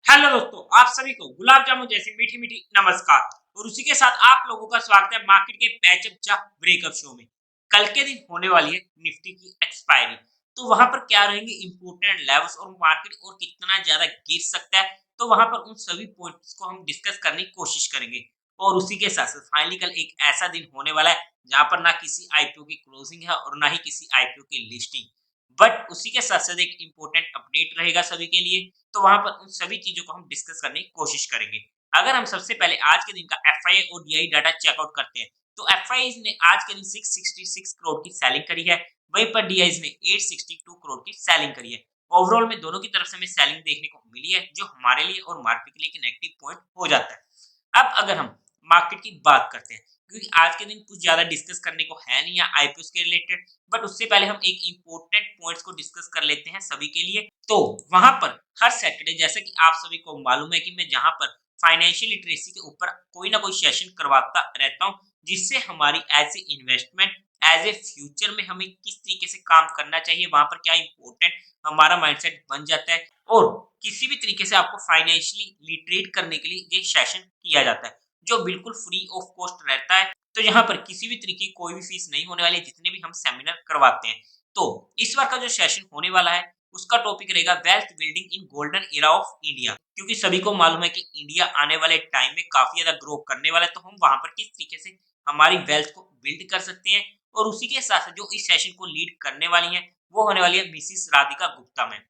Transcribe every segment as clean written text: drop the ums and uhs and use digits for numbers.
Hello दोस्तों, आप सभी को गुलाब जामुन जैसी मीठी मीठी नमस्कार। और उसी के साथ आप लोगों का स्वागत है मार्केट के पैचअप या ब्रेकअप शो में। कल के दिन होने वाली है निफ्टी की एक्सपायरी। तो वहां पर क्या रहेंगे इंपोर्टेंट लेवल्स और मार्केट और कितना ज्यादा गिर सकता है, तो वहां पर उन सभी पॉइंट्स को हम डिस्कस करने की कोशिश करेंगे। और उसी के साथ साथ फाइनली कल एक ऐसा दिन होने वाला है जहां पर ना किसी आईपीओ की क्लोजिंग है और ना ही किसी आईपीओ की लिस्टिंग। बट उसी के साथ साथ एक इंपॉर्टेंट अपडेट रहेगा सभी के लिए। तो वहां पर उन सभी चीजों को हम डिस्कस करने की कोशिश करेंगे। अगर हम सबसे पहले आज के दिन का एफआईए और डीआई डाटा चेकआउट करते हैं, तो एफआईआई ने आज के दिन 666 करोड़ की सेलिंग करी है। वहीं पर डीआई ने 862 करोड़ की सेलिंग करी है। ओवरऑल में दोनों की तरफ से हमें सेलिंग देखने को मिली है, जो हमारे लिए और मार्केट के लिए एक नेगेटिव पॉइंट हो जाता है। अब अगर हम मार्केट की बात करते हैं, क्योंकि आज के दिन कुछ ज्यादा डिस्कस करने को है नहीं है आईपीओ के रिलेटेड, बट उससे पहले हम एक इंपॉर्टेंट पॉइंट्स को डिस्कस कर लेते हैं सभी के लिए। तो वहां पर हर सैटरडे, जैसा कि आप सभी को मालूम है कि मैं जहां पर फाइनेंशियल लिटरेसी के ऊपर कोई ना कोई सेशन करवाता रहता हूं, जिससे हमारी as a investment, as a future में हमें किस तरीके से काम करना चाहिए, वहां पर क्या इंपॉर्टेंट हमारा माइंडसेट बन जाता है। और किसी भी तरीके से आपको फाइनेंशियली लिटरेट करने के लिए ये सेशन किया जाता है, जो बिल्कुल फ्री ऑफ कॉस्ट रहता है। तो यहाँ पर किसी भी तरीके की कोई भी फीस नहीं होने वाली है, जितने भी हम सेमिनार करवाते हैं। तो इस बार का जो सेशन होने वाला है, उसका टॉपिक रहेगा wealth building in golden era of India. क्योंकि सभी को मालूम है कि इंडिया आने वाले टाइम में काफी ज्यादा ग्रो करने वाला है, तो हम वहां पर किस तरीके से हमारी वेल्थ को बिल्ड कर सकते हैं। और उसी के साथ साथ जो इस सेशन को लीड करने वाली है, वो होने वाली है मिसिस राधिका गुप्ता मैम।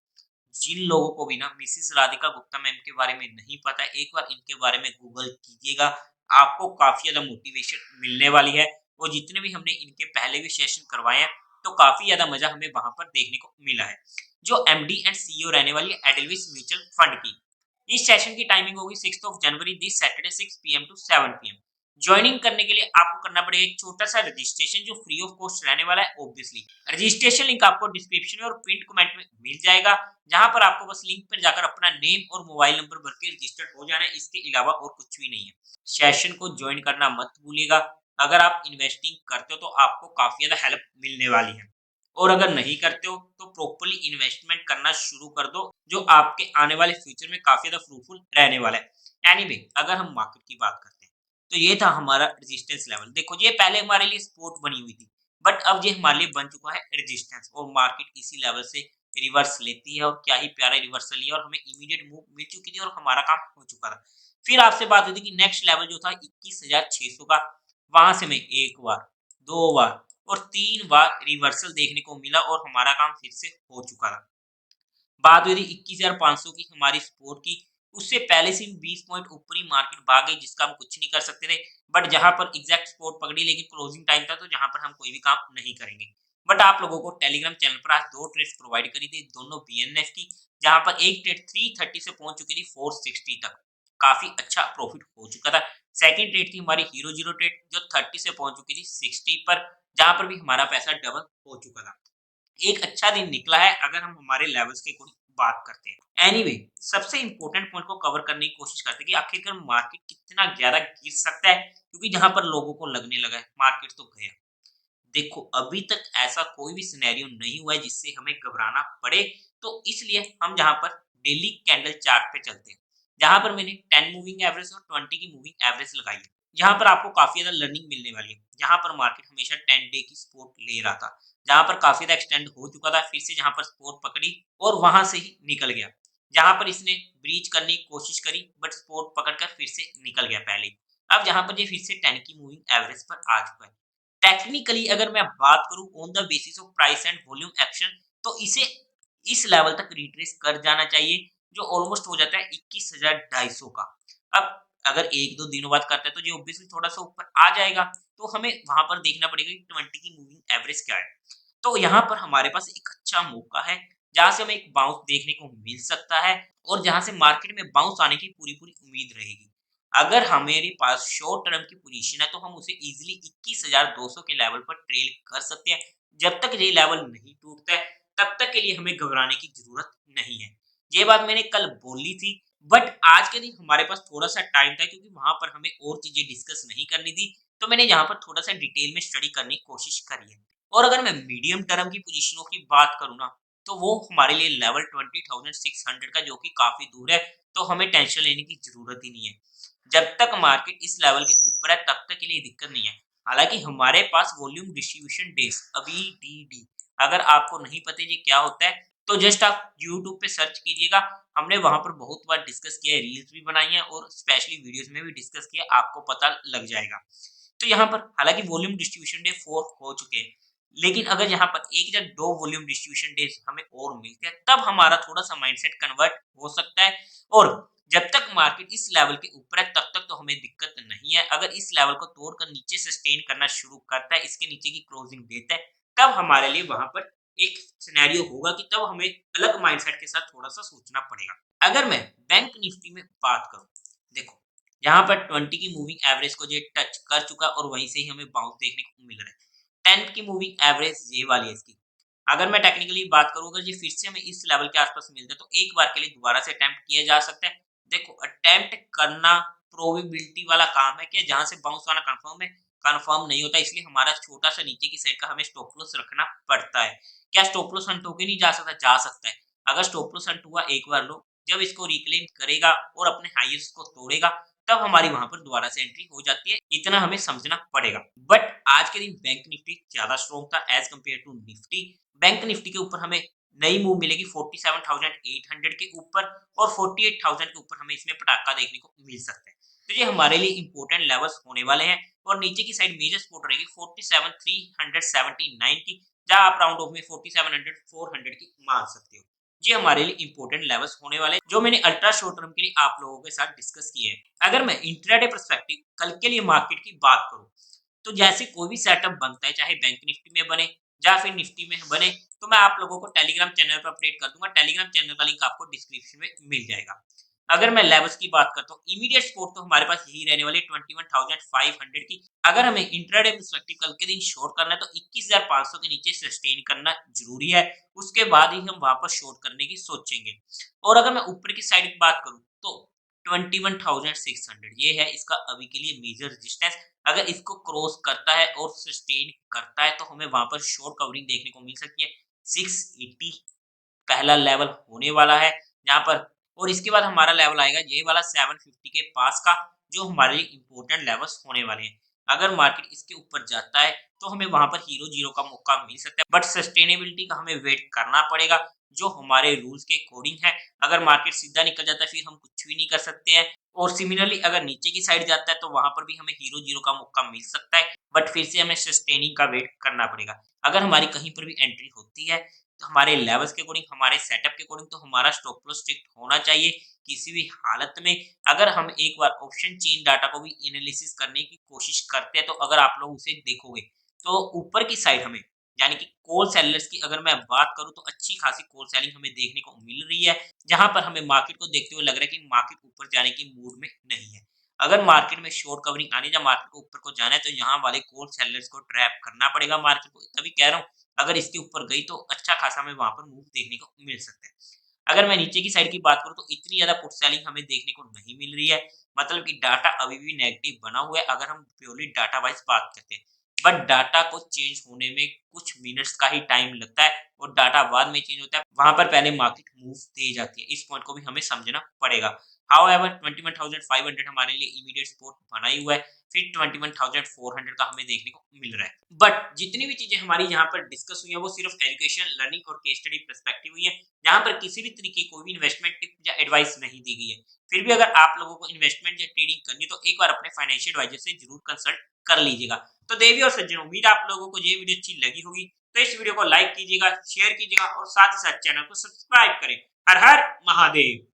जिन लोगों को भी ना मिसिस राधिका गुप्ता मैम के बारे में नहीं पता है, एक बार इनके बारे में गूगल कीजिएगा। आपको काफी ज्यादा मोटिवेशन मिलने वाली है। और जितने भी हमने इनके पहले भी सेशन करवाए हैं, तो काफी ज्यादा मजा हमें वहां पर देखने को मिला है। जो एमडी एंड सीईओ रहने वाली है एडलविस म्यूचुअल फंड की। इस सेशन की टाइमिंग होगी 6 ऑफ जनवरी, this Saturday 6 PM to 7 PM. Joining करने के लिए आपको करना पड़ेगा एक छोटा सा रजिस्ट्रेशन, जो फ्री ऑफ कॉस्ट रहने वाला है ऑब्वियसली। रजिस्ट्रेशन लिंक आपको डिस्क्रिप्शन में और पिन कमेंट में मिल जाएगा, जहां पर आपको बस लिंक पर जाकर अपना नेम और मोबाइल नंबर भर के रजिस्टर्ड हो जाना है। इसके अलावा और कुछ भी नहीं है। सेशन को ज्वाइन करना मत भूलिएगा। अगर आप इन्वेस्टिंग करते हो तो आपको काफी ज्यादा हेल्प मिलने वाली है। और अगर नहीं करते हो तो प्रॉपर्ली इन्वेस्टमेंट करना शुरू कर दो, जो आपके आने वाले फ्यूचर में काफी ज्यादा फ्रूटफुल रहने वाला है। एनीवे, अगर हम मार्केट की बात करते हैं, तो ये था हमारा रेजिस्टेंस लेवल। देखो, ये पहले हमारे लिए सपोर्ट बनी हुई थी, बट अब ये हमारे लिए बन चुका है रेजिस्टेंस। और मार्केट इसी लेवल से रिवर्स लेती है, और क्या ही प्यारा रिवर्सल लिया, और हमें इमीडिएट मूव मिल चुकी थी और हमारा काम हो चुका था। फिर आपसे बात हुई थी कि नेक्स्ट लेवल जो था 21,600 का, वहां से हमें एक बार, दो बार और तीन बार रिवर्सल देखने को मिला, और हमारा काम फिर से हो चुका था। बात हुई थी 21,500 की हमारी सपोर्ट की। उससे पहले से भी 20 पॉइंट ऊपर ही मार्केट भाग गई, जिसका हम कुछ नहीं कर सकते थे। बट जहां पर एग्जैक्ट सपोर्ट पकड़ी, लेकिन क्लोजिंग टाइम था, तो जहां पर हम कोई भी काम नहीं करेंगे। बट आप लोगों को टेलीग्राम चैनल पर आज दो ट्रेड्स प्रोवाइड करी थी, दोनों बीएनएफ की। जहां पर एक ट्रेड 330 से पहुंच चुकी थी 460 तक, काफी अच्छा प्रॉफिट हो चुका था। सेकंड ट्रेड थी हमारी हीरो जीरो ट्रेड, जो 30 से पहुंच चुकी थी 60 पर, जहां पर भी हमारा पैसा डबल हो चुका था। एक अच्छा दिन निकला है अगर हम हमारे लेवल्स की कोई बात करते हैं। एनीवे, सबसे इंपॉर्टेंट पॉइंट को कवर करने की कोशिश करते हैं कि आखिरकार मार्केट कितना ज्यादा गिर सकता है, क्योंकि जहां पर लोगों को लगने लगा है मार्केट तो गया। देखो, अभी तक ऐसा कोई भी सिनेरियो नहीं हुआ है जिससे हमें घबराना पड़े। तो इसलिए हम जहां पर डेली कैंडल चार्ट पे चलते हैं, जहां पर मैंने 10 मूविंग एवरेज और 20 की मूविंग एवरेज लगाई है। जहां पर आपको काफी ज्यादा लर्निंग मिलने वाली है। जहां पर मार्केट हमेशा 10 डे की सपोर्ट ले रहा था, जहां पर काफी ज्यादा एक्सटेंड हो चुका था, फिर से जहां पर सपोर्ट पकड़ी और वहां से ही निकल गया। जहां पर इसने ब्रीच करने की कोशिश करी, बट सपोर्ट पकड़कर फिर से निकल गया पहले ही। अब जहां पर ये फिर से 10 की मूविंग एवरेज पर आ चुका है। टेक्निकली अगर मैं बात करूं on the basis of price and volume action, तो इसे इस लेवल तक रिट्रेस कर जाना चाहिए, जो ऑलमोस्ट हो जाता है 21,250 का। अब अगर एक दो दिनों बाद करता है तो ये ऑब्वियसली थोड़ा सा ऊपर आ जाएगा। तो हमें वहां पर देखना पड़ेगा कि 20 की मूविंग एवरेज क्या है। तो यहाँ पर हमारे पास एक अच्छा मौका है, जहां से हमें एक बाउंस देखने को मिल सकता है, और जहां से मार्केट में बाउंस आने की पूरी पूरी उम्मीद रहेगी। अगर हमारे पास शॉर्ट टर्म की पोजीशन है, तो हम उसे इजीली 21,200 के लेवल पर ट्रेल कर सकते हैं। जब तक ये लेवल नहीं टूटता है, तब तक के लिए हमें घबराने की जरूरत नहीं है। ये बात मैंने कल बोली थी, बट आज के दिन हमारे पास थोड़ा सा टाइम था, क्योंकि वहां पर हमें और चीजें डिस्कस नहीं करनी थी। तो मैंने यहाँ पर थोड़ा सा डिटेल में स्टडी करने की कोशिश करी है। और अगर मैं मीडियम टर्म की पोजीशनों की बात करूँ ना, तो वो हमारे लिए लेवल 20,600 का, जो कि काफी दूर है, तो हमें टेंशन लेने की जरूरत ही नहीं है। जब तक मार्केट इस लेवल के ऊपर है तब तक के लिए दिक्कत नहीं है। हालांकि हमारे पास वॉल्यूम डिस्ट्रीब्यूशन डेज VDD, अगर आपको नहीं पता ये क्या होता है तो जस्ट आप यूट्यूब पे सर्च कीजिएगा। हमने वहां पर बहुत बार डिस्कस किया है, रील्स भी बनाई है और स्पेशली वीडियोस में भी डिस्कस किया, आपको पता लग जाएगा। तो यहाँ पर हालांकि वॉल्यूम डिस्ट्रीब्यूशन डे 4 हो चुके हैं, लेकिन अगर यहाँ पर एक या दो वॉल्यूम डिस्ट्रीब्यूशन डेज हमें और मिलते हैं तब हमारा थोड़ा सा माइंडसेट कन्वर्ट हो सकता है। और जब तक मार्केट इस लेवल के ऊपर है तब तक तो हमें दिक्कत नहीं है। अगर इस लेवल को तोड़कर नीचे सस्टेन करना शुरू करता है, इसके नीचे की क्लोजिंग देता है, तब हमारे लिए वहां पर एक सिनेरियो होगा कि तब हमें अलग माइंडसेट के साथ थोड़ा सा सोचना पड़ेगा। अगर मैं बैंक निफ्टी में बात करूं, देखो यहाँ पर 20 की मूविंग एवरेज को ये टच कर चुका और वहीं से ही हमें बाउंस देखने को मिल रहा है। 10 की मूविंग एवरेज ये वाली है इसकी। अगर मैं टेक्निकली बात करूँ, अगर ये फिर से हमें इस लेवल के आसपास मिलता है तो एक बार के लिए दोबारा से अटेम्प्ट किया जा सकता है। देखो अटेम्प्ट करना प्रोबेबिलिटी वाला काम है कि जहां से बाउंस आना कंफर्म नहीं होता, इसलिए हमारा छोटा सा नीचे की साइड का हमें स्टॉप लॉस रखना पड़ता है। क्या स्टॉप लॉस हंट होके नहीं जा सकता? जा सकता है। अगर स्टॉप लॉस हंट हुआ एक बार लो, जब इसको रिक्लेम करेगा और अपने हाईएस्ट को तोड़ेगा तब हमारी वहां पर दोबारा से एंट्री हो जाती है, इतना हमें समझना पड़ेगा। बट आज के दिन बैंक निफ्टी ज्यादा स्ट्रॉन्ग था as compare to Nifty. Bank Nifty के ऊपर हमें नई मूव मिलेगी 47,800 के ऊपर और 48,000 के ऊपर हमें इसमें पटाखा देखने को मिल सकता है। तो ये हमारे लिए इंपॉर्टेंट लेवल्स होने वाले हैं। और नीचे की साइड मेजर सपोर्ट रहेगी 47,379 की, जहां आप राउंड ऑफ में 4700 400 की मान सकते हो। ये हमारे लिए इंपॉर्टेंट लेवल्स होने वाले हैं, जो मैंने अल्ट्रा शॉर्ट टर्म के लिए आप लोगों के साथ डिस्कस किए हैं। अगर मैं इंट्राडे पर्सपेक्टिव कल के लिए मार्केट की बात करूं, तो जैसे कोई भी सेटअप बनता है, चाहे बैंक निफ्टी में बने या फिर निफ्टी में बने, तो मैं आप लोगों को टेलीग्राम चैनल पर अपडेट कर दूंगा। टेलीग्राम चैनल का लिंक आपको डिस्क्रिप्शन में मिल जाएगा। अगर मैं लेवल्स की बात करता हूँ, इमीडिएट सपोर्ट तो हमारे पास यही रहने वाली 21,500 की। अगर हमें इंट्राडे पर्सपेक्टिव कल के दिन शॉर्ट करना है तो 21,500 के नीचे सस्टेन करना जरूरी है, उसके बाद ही हम वापस शॉर्ट करने की सोचेंगे। और अगर मैं ऊपर की साइड की बात करूं तो 21,600 ये है इसका अभी के लिए मेजर रेजिस्टेंस। अगर इसको क्रॉस करता है और सस्टेन करता है तो हमें वहां पर शॉर्ट कवरिंग देखने को मिल सकती है। 680 पहला लेवल होने वाला है यहाँ पर, और इसके बाद हमारा लेवल आएगा ये वाला 750 के पास का, जो हमारे लिए इंपॉर्टेंट लेवल्स होने वाले हैं। अगर मार्केट इसके ऊपर जाता है तो हमें वहां पर हीरो जीरो का मौका मिल सकता है, बट सस्टेनेबिलिटी का हमें वेट करना पड़ेगा जो हमारे रूल्स के अकॉर्डिंग है। अगर मार्केट सीधा निकल जाता है फिर हम कुछ भी नहीं कर सकते हैं। और सिमिलरली अगर नीचे की साइड जाता है तो वहां पर भी हमें हीरो जीरो का मौका मिल सकता है, बट फिर से हमें सस्टेनिंग का वेट करना पड़ेगा। अगर हमारी कहीं पर भी एंट्री होती है तो हमारे लेवल्स के अकॉर्डिंग, हमारे सेटअप के अकॉर्डिंग, तो हमारा स्टॉप लॉस स्ट्रिक्ट होना चाहिए किसी भी हालत में। अगर हम एक बार ऑप्शन चेन डाटा को भी एनालिसिस करने की कोशिश करते हैं तो अगर आप लोग उसे देखोगे तो ऊपर की साइड हमें, यानी कि कॉल सेलर्स की अगर मैं बात करूं तो अच्छी खासी कॉल सेलिंग हमें देखने को मिल रही है, जहां पर हमें मार्केट को देखते हुए लग रहा है कि मार्केट ऊपर जाने की मूड में नहीं है। अगर मार्केट में शॉर्ट कवरिंग आने या मार्केट को ऊपर को जाना है तो यहाँ वाले कॉल सेलर्स को ट्रैप करना पड़ेगा मार्केट को। तभी कह रहा हूँ अगर इसके ऊपर गई तो अच्छा खासा हमें वहां पर मूव देखने को मिल सकता है। अगर मैं नीचे की साइड की बात करूं तो इतनी ज्यादा पुट सेलिंग हमें देखने को नहीं मिल रही है, मतलब कि डाटा अभी भी नेगेटिव बना हुआ है अगर हम प्योरली डाटा वाइज बात करते हैं। बट डाटा को चेंज होने में कुछ मिनट्स का ही टाइम लगता है और डाटा बाद में चेंज होता है, वहां पर पहले मार्केट मूव दे जाती है। इस पॉइंट को भी हमें समझना पड़ेगा। हाउएवर 21,500 हमारे लिए इमीडिएट सपोर्ट बना ही हुआ है, फिर 21,400 का हमें देखने को मिल रहा है। बट जितनी भी चीजें हमारी यहाँ पर डिस्कस हुई है वो सिर्फ एजुकेशन, लर्निंग और केस स्टडी पर्सपेक्टिव हुई है, यहाँ पर किसी भी तरीके कोई भी इन्वेस्टमेंट टिप या एडवाइस नहीं दी गई है। फिर भी अगर आप लोगों को इन्वेस्टमेंट या ट्रेडिंग करनी है तो एक बार अपने फाइनेंशियल एडवाइजर से जरूर कंसल्ट कर लीजिएगा। तो देवी और सज्जनों, उम्मीद आप लोगों को ये वीडियो अच्छी लगी होगी, तो इस वीडियो को लाइक कीजिएगा, शेयर कीजिएगा और साथ ही साथ चैनल को सब्सक्राइब करें। हर हर महादेव।